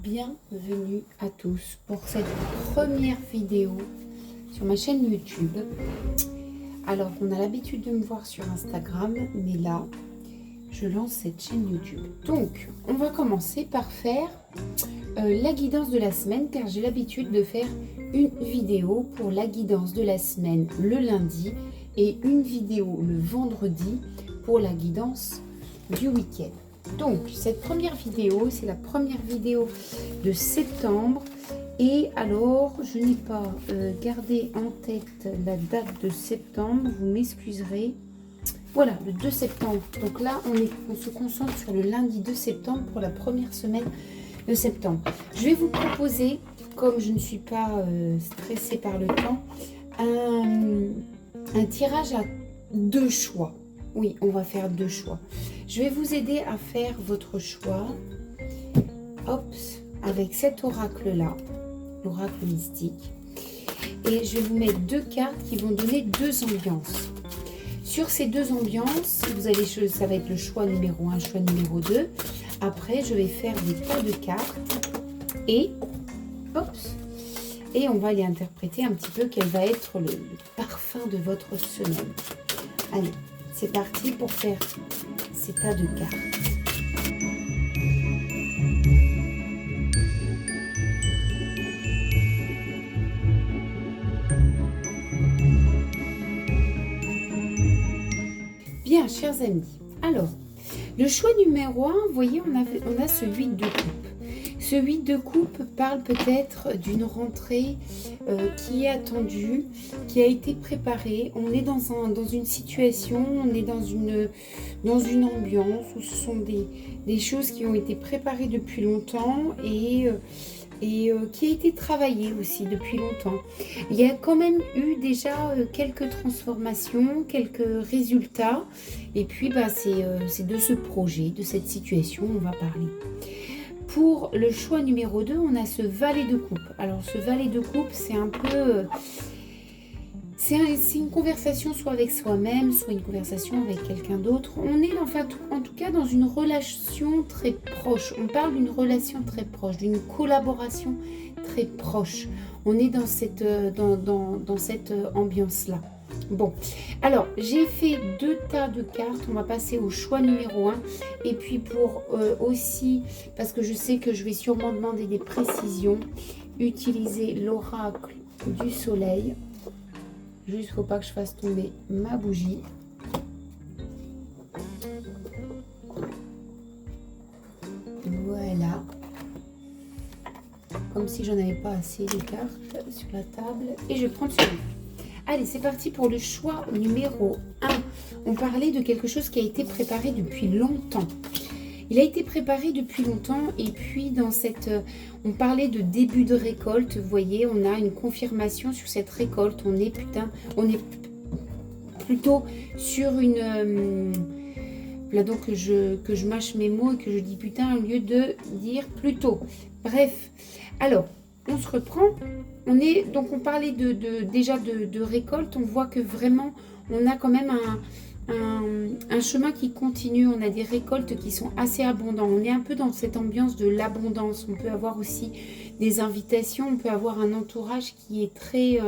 bienvenue à tous pour cette première vidéo sur ma chaîne YouTube. Alors, on a l'habitude de me voir sur Instagram, mais là, je lance cette chaîne YouTube. Donc, on va commencer par faire la guidance de la semaine, car j'ai l'habitude de faire une vidéo pour la guidance de la semaine le lundi et une vidéo le vendredi pour la guidance du week-end. Donc, cette première vidéo, c'est la première vidéo de septembre. Et alors, je n'ai pas gardé en tête la date de septembre. Vous m'excuserez. Voilà, le 2 septembre. Donc là, on se concentre sur le lundi 2 septembre pour la première semaine de septembre. Je vais vous proposer, comme je ne suis pas stressée par le temps, un tirage à 2 choix. Oui, on va faire 2 choix. Je vais vous aider à faire votre choix. Hop, avec cet oracle-là, l'oracle mystique. Et je vais vous mettre 2 cartes qui vont donner 2 ambiances. Sur ces 2 ambiances, ça va être le choix numéro 1, choix numéro 2. Après, je vais faire des tas de cartes. Et, hop, et on va y interpréter un petit peu quel va être le parfum de votre semaine. Allez, c'est parti pour faire ces tas de cartes. Bien, chers amis, alors, le choix numéro 1, vous voyez, on a ce 8 de coupe. Ce 8 de coupe parle peut-être d'une rentrée qui est attendue, qui a été préparée. On est dans une situation, on est dans une ambiance où ce sont des choses qui ont été préparées depuis longtemps et qui a été travaillée aussi depuis longtemps. Il y a quand même eu déjà quelques transformations, quelques résultats. Et puis, c'est de ce projet, de cette situation, on va parler. Pour le choix numéro 2, on a ce valet de coupe. Alors, ce valet de coupe, c'est un peu... c'est une conversation soit avec soi-même, soit une conversation avec quelqu'un d'autre. On est en tout cas dans une relation très proche. On parle d'une relation très proche, d'une collaboration très proche. On est dans cette ambiance-là. Bon, alors j'ai fait 2 tas de cartes. On va passer au choix numéro 1. Et puis pour aussi, parce que je sais que je vais sûrement demander des précisions, utiliser l'oracle du soleil. Juste, faut pas que je fasse tomber ma bougie. Voilà. Comme si j'en avais pas assez de cartes sur la table. Et je vais prendre celui-là. Allez, c'est parti pour le choix numéro 1. On parlait de quelque chose qui a été préparé depuis longtemps. Il a été préparé depuis longtemps et puis on parlait de début de récolte. Vous voyez, on a une confirmation sur cette récolte. On est plutôt sur une... là donc que je mâche mes mots et que je dis putain au lieu de dire plutôt. Bref, alors, on se reprend. Donc on parlait déjà de récolte. On voit que vraiment, on a quand même un chemin qui continue. On a des récoltes qui sont assez abondantes. On est un peu dans cette ambiance de l'abondance. On peut avoir aussi des invitations. On peut avoir un entourage qui est très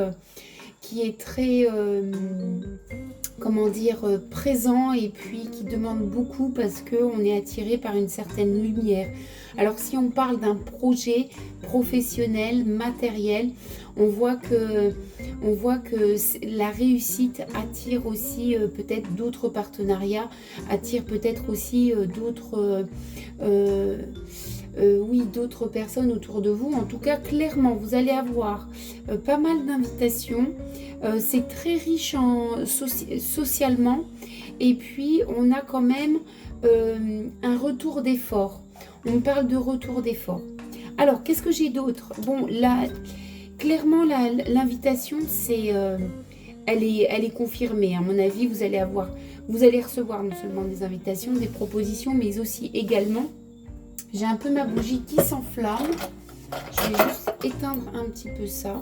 comment dire, présent et puis qui demande beaucoup parce qu'on est attiré par une certaine lumière. Alors si on parle d'un projet professionnel, matériel, on voit que la réussite attire aussi peut-être d'autres partenariats, attire peut-être aussi d'autres d'autres personnes autour de vous. En tout cas, clairement, vous allez avoir pas mal d'invitations. C'est très riche socialement. Et puis, on a quand même un retour d'effort. On parle de retour d'effort. Alors, qu'est-ce que j'ai d'autre? Bon, là, clairement, l'invitation, elle est confirmée. À mon avis, vous allez recevoir non seulement des invitations, des propositions, mais aussi également, j'ai un peu ma bougie qui s'enflamme. Je vais juste éteindre un petit peu ça.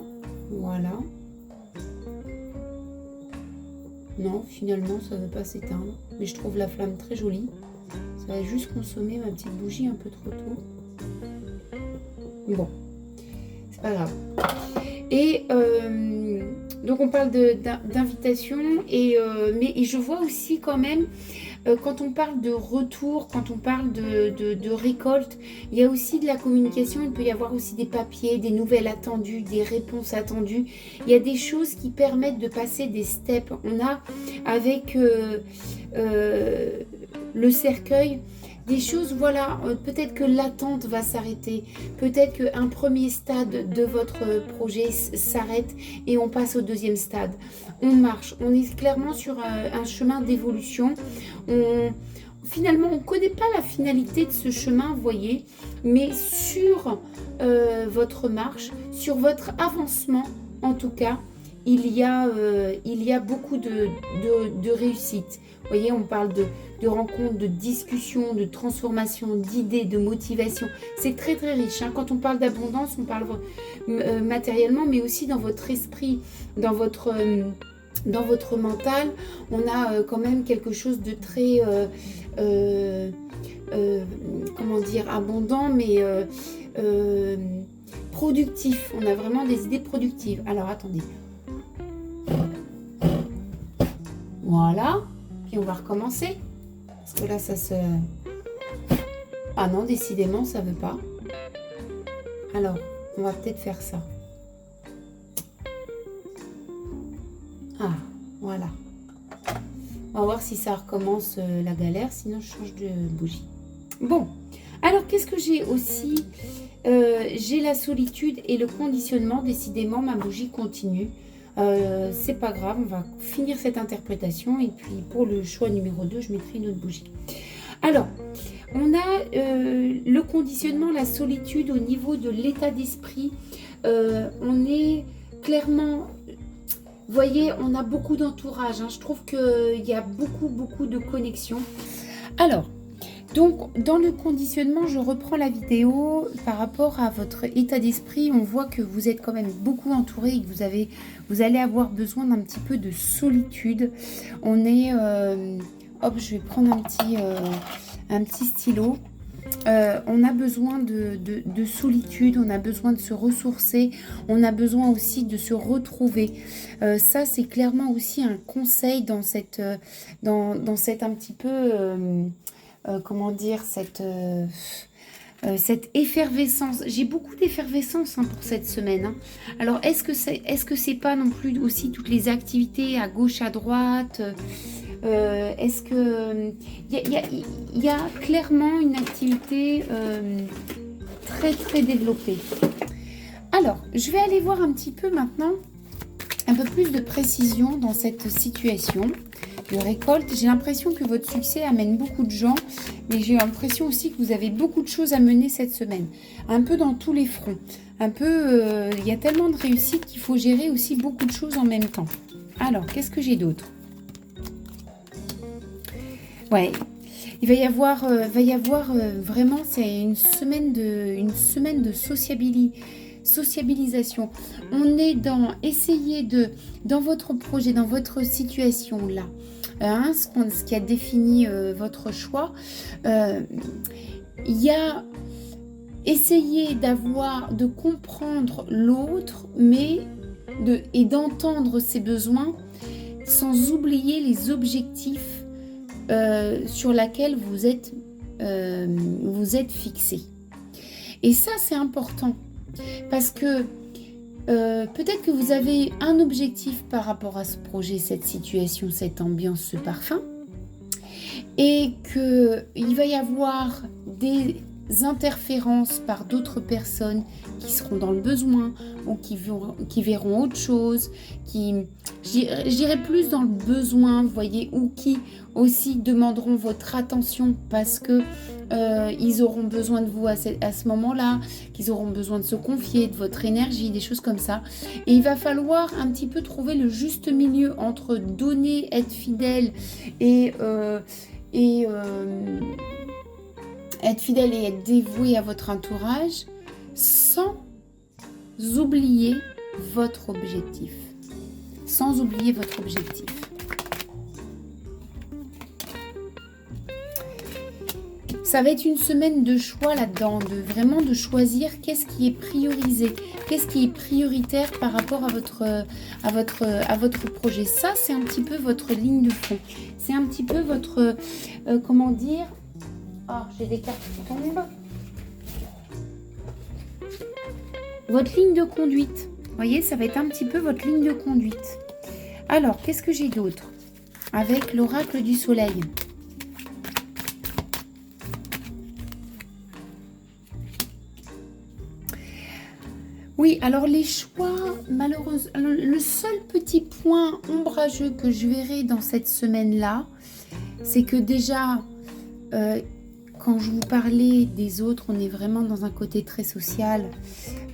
Voilà. Non, finalement, ça ne veut pas s'éteindre. Mais je trouve la flamme très jolie. Ça va juste consommer ma petite bougie un peu trop tôt. Bon, c'est pas grave. Et donc on parle d'invitation, mais je vois aussi quand même, quand on parle de retour, quand on parle de récolte, il y a aussi de la communication, il peut y avoir aussi des papiers, des nouvelles attendues, des réponses attendues. Il y a des choses qui permettent de passer des steps. On a avec le cercueil, des choses, voilà, peut-être que l'attente va s'arrêter, peut-être qu'un premier stade de votre projet s'arrête et on passe au deuxième stade. On marche, on est clairement sur un chemin d'évolution. Finalement, on ne connaît pas la finalité de ce chemin, vous voyez, mais sur votre marche, sur votre avancement, en tout cas, il y a beaucoup de réussite. Vous voyez, on parle de rencontres, de discussions, de transformations, d'idées, de motivation. C'est très très riche. Hein. Quand on parle d'abondance, on parle matériellement, mais aussi dans votre esprit, dans votre mental. On a quand même quelque chose de très, comment dire, abondant, mais productif. On a vraiment des idées productives. Alors, attendez. Voilà. Puis on va recommencer. Parce que là, ça se... Ah non, décidément, ça ne veut pas. Alors, on va peut-être faire ça. Ah, voilà. On va voir si ça recommence la galère. Sinon, je change de bougie. Bon. Alors, qu'est-ce que j'ai aussi j'ai la solitude et le conditionnement. Décidément, ma bougie continue. C'est pas grave, on va finir cette interprétation et puis pour le choix numéro 2, je mettrai une autre bougie. Alors, on a le conditionnement, la solitude au niveau de l'état d'esprit. On est clairement, vous voyez, on a beaucoup d'entourage. Hein. Je trouve qu'il y a beaucoup de connexions. Alors, donc, dans le conditionnement, je reprends la vidéo par rapport à votre état d'esprit. On voit que vous êtes quand même beaucoup entouré et que vous allez avoir besoin d'un petit peu de solitude. On est... hop, je vais prendre un petit stylo. On a besoin de solitude, on a besoin de se ressourcer, on a besoin aussi de se retrouver. Ça, c'est clairement aussi un conseil dans cette un petit peu... comment dire, cette effervescence. J'ai beaucoup d'effervescence hein, pour cette semaine. Hein. Alors, est-ce que c'est pas non plus aussi toutes les activités à gauche, à droite est-ce que... Il y a clairement une activité très, très développée. Alors, je vais aller voir un petit peu maintenant, un peu plus de précision dans cette situation de récolte. J'ai l'impression que votre succès amène beaucoup de gens, mais j'ai l'impression aussi que vous avez beaucoup de choses à mener cette semaine. Un peu dans tous les fronts. Un peu, il y a tellement de réussite qu'il faut gérer aussi beaucoup de choses en même temps. Alors, qu'est-ce que j'ai d'autre ? Ouais, il va y avoir vraiment, c'est une semaine de sociabilisation. On est dans essayer dans votre projet, dans votre situation là, hein, ce qui a défini votre choix. Il y a essayer de comprendre l'autre, et d'entendre ses besoins, sans oublier les objectifs sur laquelle vous êtes fixé. Et ça, c'est important parce que peut-être que vous avez un objectif par rapport à ce projet, cette situation, cette ambiance, ce parfum, et qu'il va y avoir des interférences par d'autres personnes qui seront dans le besoin ou qui verront autre chose, je dirais plus dans le besoin, vous voyez, ou qui aussi demanderont votre attention parce que ils auront besoin de vous à ce moment-là, qu'ils auront besoin de se confier, de votre énergie, des choses comme ça. Et il va falloir un petit peu trouver le juste milieu entre donner, être fidèle et être fidèle et être dévoué à votre entourage sans oublier votre objectif. Sans oublier votre objectif. Ça va être une semaine de choix là-dedans, vraiment de choisir qu'est-ce qui est priorisé, qu'est-ce qui est prioritaire par rapport à votre projet. Ça, c'est un petit peu votre ligne de fond. C'est un petit peu votre, comment dire... Oh, j'ai des cartes qui tombent. Votre ligne de conduite. Vous voyez, ça va être un petit peu votre ligne de conduite. Alors, qu'est-ce que j'ai d'autre avec l'oracle du soleil? Oui, alors les choix, malheureusement, le seul petit point ombrageux que je verrai dans cette semaine-là, c'est que déjà, quand je vous parlais des autres, on est vraiment dans un côté très social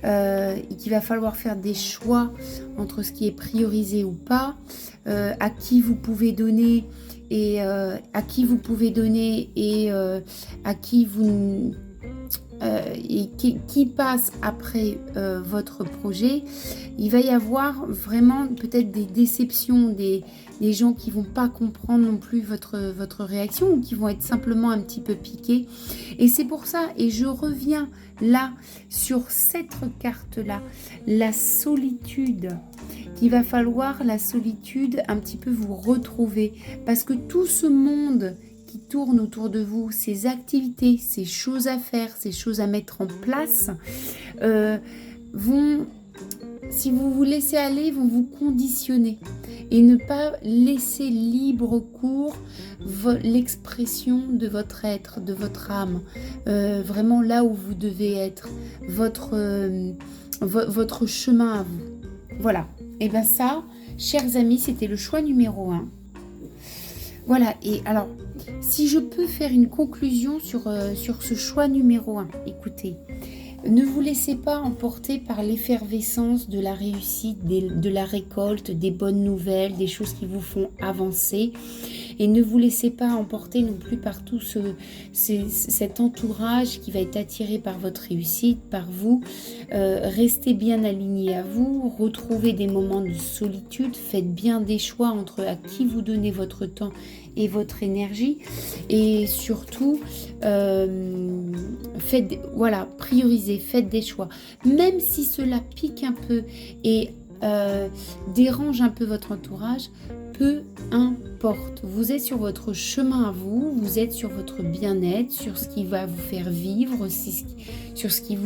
et qu'il va falloir faire des choix entre ce qui est priorisé ou pas, à qui vous pouvez donner et à qui vous pouvez donner et à qui vous et qui passe après votre projet. Il va y avoir vraiment peut-être des déceptions, des gens qui vont pas comprendre non plus votre réaction ou qui vont être simplement un petit peu piqués. Et c'est pour ça, et je reviens là sur cette carte-là, la solitude. Il va falloir la solitude un petit peu vous retrouver parce que tout ce monde qui tourne autour de vous, ces activités, ces choses à faire, ces choses à mettre en place, vont, si vous vous laissez aller, vont vous conditionner et ne pas laisser libre cours l'expression de votre être, de votre âme, vraiment là où vous devez être, votre chemin à vous. Voilà, et bien ça, chers amis, c'était le choix numéro 1. Voilà, et alors, si je peux faire une conclusion sur ce choix numéro 1, écoutez, ne vous laissez pas emporter par l'effervescence de la réussite, de la récolte, des bonnes nouvelles, des choses qui vous font avancer. Et ne vous laissez pas emporter non plus par tout cet entourage qui va être attiré par votre réussite, par vous. Restez bien aligné à vous, retrouvez des moments de solitude, faites bien des choix entre à qui vous donnez votre temps et votre énergie. Et surtout, priorisez, faites des choix. Même si cela pique un peu et dérange un peu votre entourage, peu importe. Vous êtes sur votre chemin à vous, vous êtes sur votre bien-être, sur ce qui va vous faire vivre, sur ce qui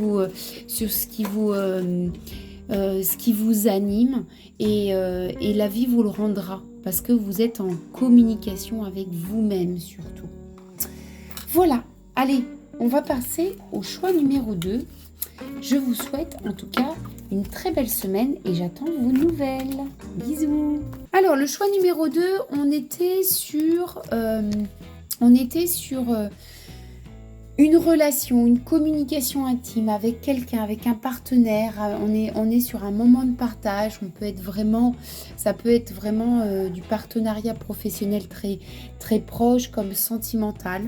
vous anime et la vie vous le rendra parce que vous êtes en communication avec vous-même surtout. Voilà, allez, on va passer au choix numéro 2. Je vous souhaite en tout cas une très belle semaine et j'attends vos nouvelles. Bisous. Alors le choix numéro 2, on était sur une relation, une communication intime avec quelqu'un, avec un partenaire. On est sur un moment de partage. Ça peut être vraiment du partenariat professionnel très, très proche comme sentimental.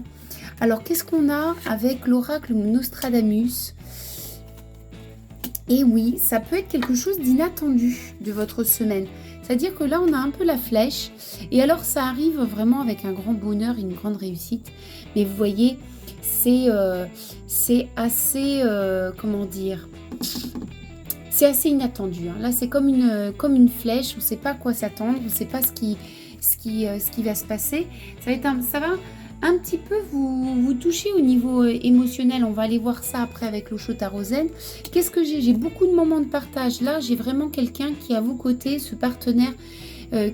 Alors qu'est-ce qu'on a avec l'oracle Nostradamus ? Et oui, ça peut être quelque chose d'inattendu de votre semaine. C'est-à-dire que là, on a un peu la flèche. Et alors, ça arrive vraiment avec un grand bonheur, une grande réussite. Mais vous voyez, c'est assez, c'est assez inattendu. Hein. Là, c'est comme une flèche. On ne sait pas à quoi s'attendre. On ne sait pas ce qui va se passer. Ça va un petit peu vous toucher au niveau émotionnel. On va aller voir ça après avec l'Osho Tarot Zen. Qu'est-ce que j'ai ? J'ai beaucoup de moments de partage. Là, j'ai vraiment quelqu'un qui est à vos côtés, ce partenaire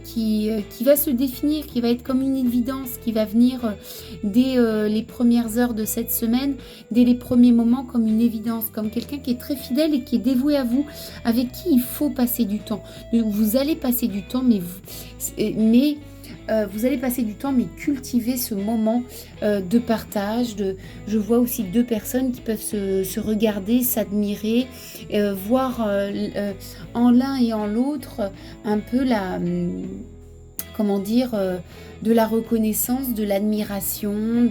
qui va se définir, qui va être comme une évidence, qui va venir dès les premières heures de cette semaine, dès les premiers moments comme une évidence, comme quelqu'un qui est très fidèle et qui est dévoué à vous, avec qui il faut passer du temps. Vous allez passer du temps, mais vous allez passer du temps, mais cultiver ce moment de partage. Je vois aussi deux personnes qui peuvent se regarder, s'admirer, voir en l'un et en l'autre un peu de la reconnaissance, de l'admiration.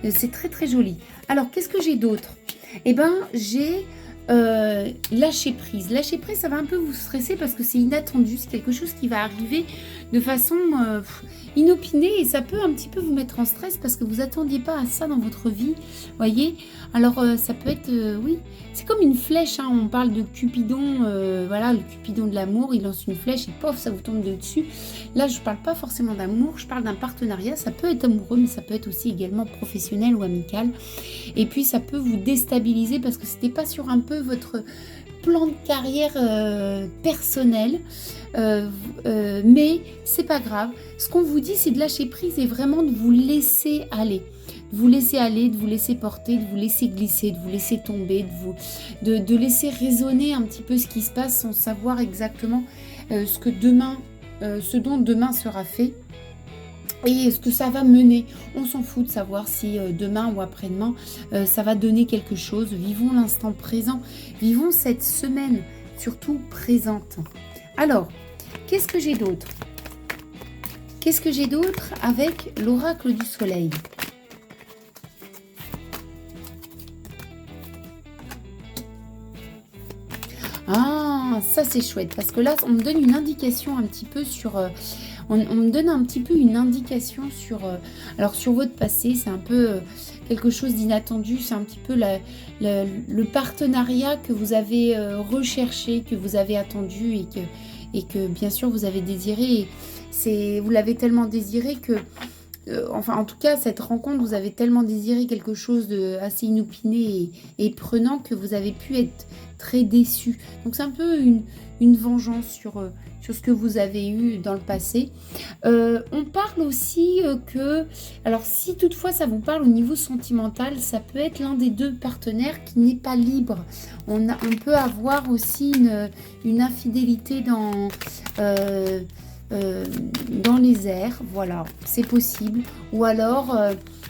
C'est très très joli. Alors, qu'est-ce que j'ai d'autre ? Eh bien, j'ai lâcher prise. Lâcher prise, ça va un peu vous stresser parce que c'est inattendu. C'est quelque chose qui va arriver de façon inopinée et ça peut un petit peu vous mettre en stress parce que vous attendiez pas à ça dans votre vie. Voyez. Alors ça peut être, oui, c'est comme une flèche. Hein. On parle de Cupidon, voilà, le Cupidon de l'amour. Il lance une flèche et pof, ça vous tombe dessus. Là, je parle pas forcément d'amour. Je parle d'un partenariat. Ça peut être amoureux, mais ça peut être aussi également professionnel ou amical. Et puis ça peut vous déstabiliser parce que c'était pas sur un peu votre plan de carrière personnel, mais c'est pas grave. Ce qu'on vous dit, c'est de lâcher prise et vraiment de vous laisser aller. De vous laisser aller, de vous laisser porter, de vous laisser glisser, de vous laisser tomber, de laisser résonner un petit peu ce qui se passe sans savoir exactement ce dont demain sera fait. Et ce que ça va mener, on s'en fout de savoir si demain ou après-demain, ça va donner quelque chose. Vivons l'instant présent, vivons cette semaine, surtout présente. Alors, qu'est-ce que j'ai d'autre? Qu'est-ce que j'ai d'autre avec l'oracle du soleil? Ah, ça c'est chouette, parce que là, on me donne une indication un petit peu sur... on me donne un petit peu une indication sur, alors sur votre passé, c'est un peu quelque chose d'inattendu, c'est un petit peu le partenariat que vous avez recherché, que vous avez attendu et que bien sûr vous avez désiré. Vous l'avez tellement désiré que, enfin en tout cas cette rencontre, vous avez tellement désiré quelque chose de assez inopiné et prenant que vous avez pu être très déçu. Donc c'est un peu une vengeance sur ce que vous avez eu dans le passé. On parle aussi que, alors si toutefois ça vous parle au niveau sentimental, ça peut être l'un des deux partenaires qui n'est pas libre. On peut avoir aussi une infidélité dans les airs, voilà, c'est possible. Ou alors,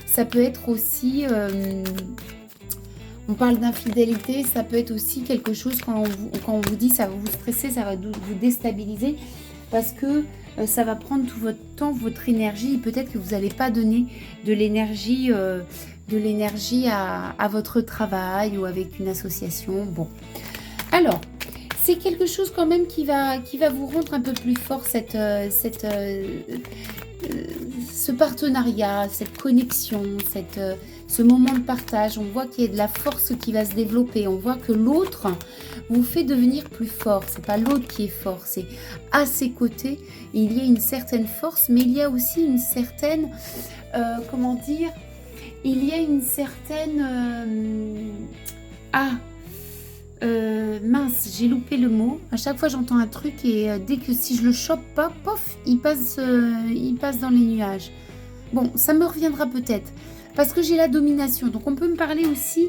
ça peut être aussi... on parle d'infidélité, ça peut être aussi quelque chose quand on vous dit ça va vous stresser, ça va vous déstabiliser parce que ça va prendre tout votre temps, votre énergie et peut-être que vous n'allez pas donner de l'énergie à votre travail ou avec une association. Bon, alors c'est quelque chose quand même qui va vous rendre un peu plus fort ce partenariat, cette connexion, ce moment de partage. On voit qu'il y a de la force qui va se développer. On voit que l'autre vous fait devenir plus fort. C'est pas l'autre qui est fort, c'est à ses côtés. Il y a une certaine force, mais il y a aussi une certaine, comment dire, il y a une certaine, mince, j'ai loupé le mot. À chaque fois j'entends un truc et dès que si je le chope pas, pof, il passe dans les nuages. Bon, ça me reviendra peut-être parce que j'ai la domination. Donc on peut me parler aussi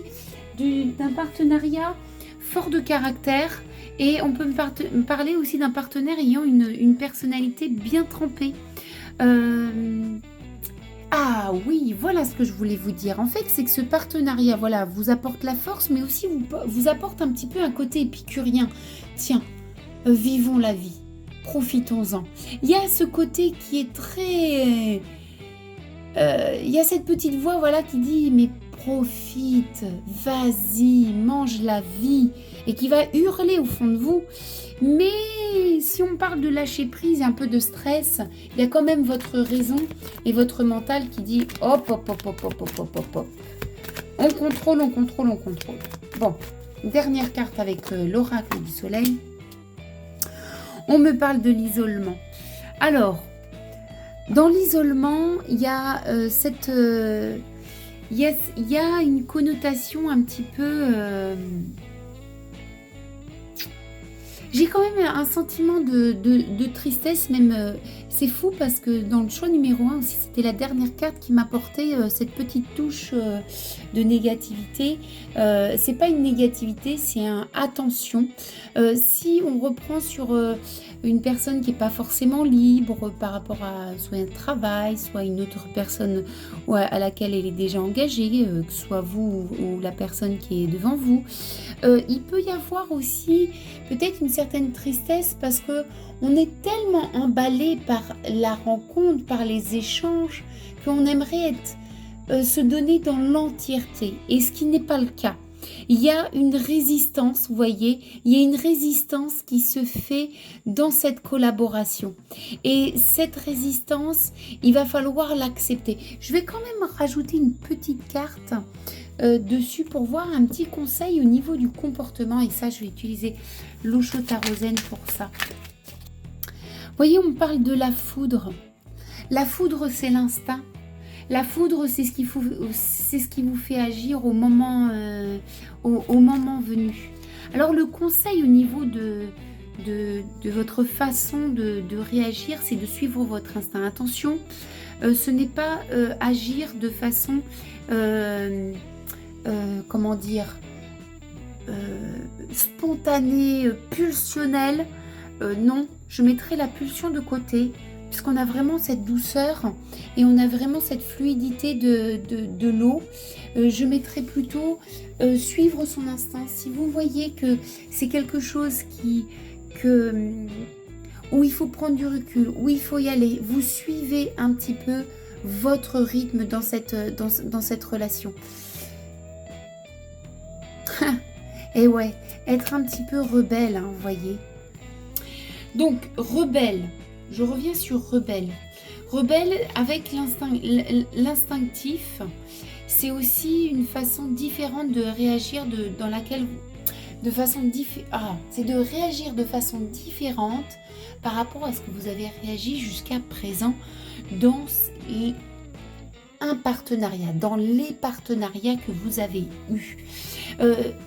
d'un partenariat fort de caractère et on peut me parler aussi d'un partenaire ayant une personnalité bien trempée. Ah oui, voilà ce que je voulais vous dire. En fait, c'est que ce partenariat, voilà, vous apporte la force, mais aussi vous apporte un petit peu un côté épicurien. Tiens, vivons la vie, profitons-en. Il y a ce côté qui est très... il y a cette petite voix, voilà, qui dit, mais profite, vas-y, mange la vie, et qui va hurler au fond de vous. Mais si on parle de lâcher prise et un peu de stress, il y a quand même votre raison et votre mental qui dit hop, hop, hop, hop, hop, hop, hop, hop, hop. On contrôle, on contrôle, on contrôle. Bon, dernière carte avec l'oracle du soleil. On me parle de l'isolement. Alors, dans l'isolement, il y a il y a une connotation un petit peu... j'ai quand même un sentiment de tristesse, même c'est fou parce que dans le choix numéro 1 aussi, c'était la dernière carte qui m'apportait cette petite touche de négativité. C'est pas une négativité, c'est un attention. Si on reprend sur une personne qui n'est pas forcément libre par rapport à soit un travail, soit une autre personne à laquelle elle est déjà engagée, que ce soit vous ou la personne qui est devant vous, il peut y avoir aussi peut-être une certaine tristesse parce que on est tellement emballé par la rencontre, par les échanges, qu'on aimerait se donner dans l'entièreté, et ce qui n'est pas le cas. Il y a une résistance, vous voyez, il y a une résistance qui se fait dans cette collaboration. Et cette résistance, il va falloir l'accepter. Je vais quand même rajouter une petite carte dessus pour voir un petit conseil au niveau du comportement. Et ça, je vais utiliser l'Osho Tarot pour ça. Vous voyez, on parle de la foudre. La foudre, c'est l'instinct. La foudre, c'est ce qui vous fait agir au moment venu. Alors, le conseil au niveau de votre façon de réagir, c'est de suivre votre instinct. Attention, ce n'est pas agir de façon, comment dire, spontanée, pulsionnelle. Non, je mettrai la pulsion de côté, puisqu'on a vraiment cette douceur et on a vraiment cette fluidité de l'eau. Je mettrai plutôt suivre son instinct. Si vous voyez que c'est quelque chose où il faut prendre du recul, où il faut y aller, vous suivez un petit peu votre rythme dans cette relation. Et ouais, être un petit peu rebelle, hein, vous voyez. Donc, rebelle. Je reviens sur rebelle. Rebelle avec l'instinctif, c'est aussi une façon différente de réagir c'est de réagir de façon différente par rapport à ce que vous avez réagi jusqu'à présent dans un partenariat, dans les partenariats que vous avez eus.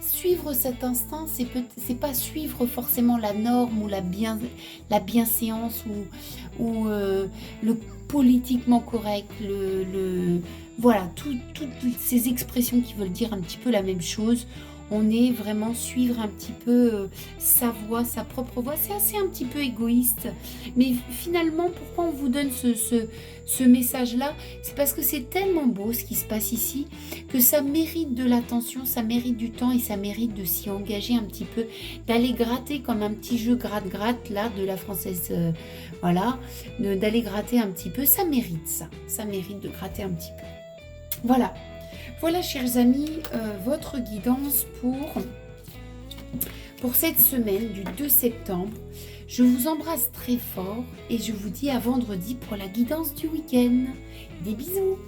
Suivre cet instinct, c'est pas suivre forcément la norme ou la bienséance ou le politiquement correct, voilà, toutes ces expressions qui veulent dire un petit peu la même chose. On est vraiment suivre un petit peu sa voix, sa propre voix. C'est assez un petit peu égoïste. Mais finalement, pourquoi on vous donne ce message-là? C'est parce que c'est tellement beau ce qui se passe ici que ça mérite de l'attention, ça mérite du temps et ça mérite de s'y engager un petit peu, d'aller gratter comme un petit jeu gratte-gratte là de la française, voilà, d'aller gratter un petit peu. Ça mérite ça. Ça mérite de gratter un petit peu. Voilà. Voilà, chers amis, votre guidance pour cette semaine du 2 septembre. Je vous embrasse très fort et je vous dis à vendredi pour la guidance du week-end. Des bisous!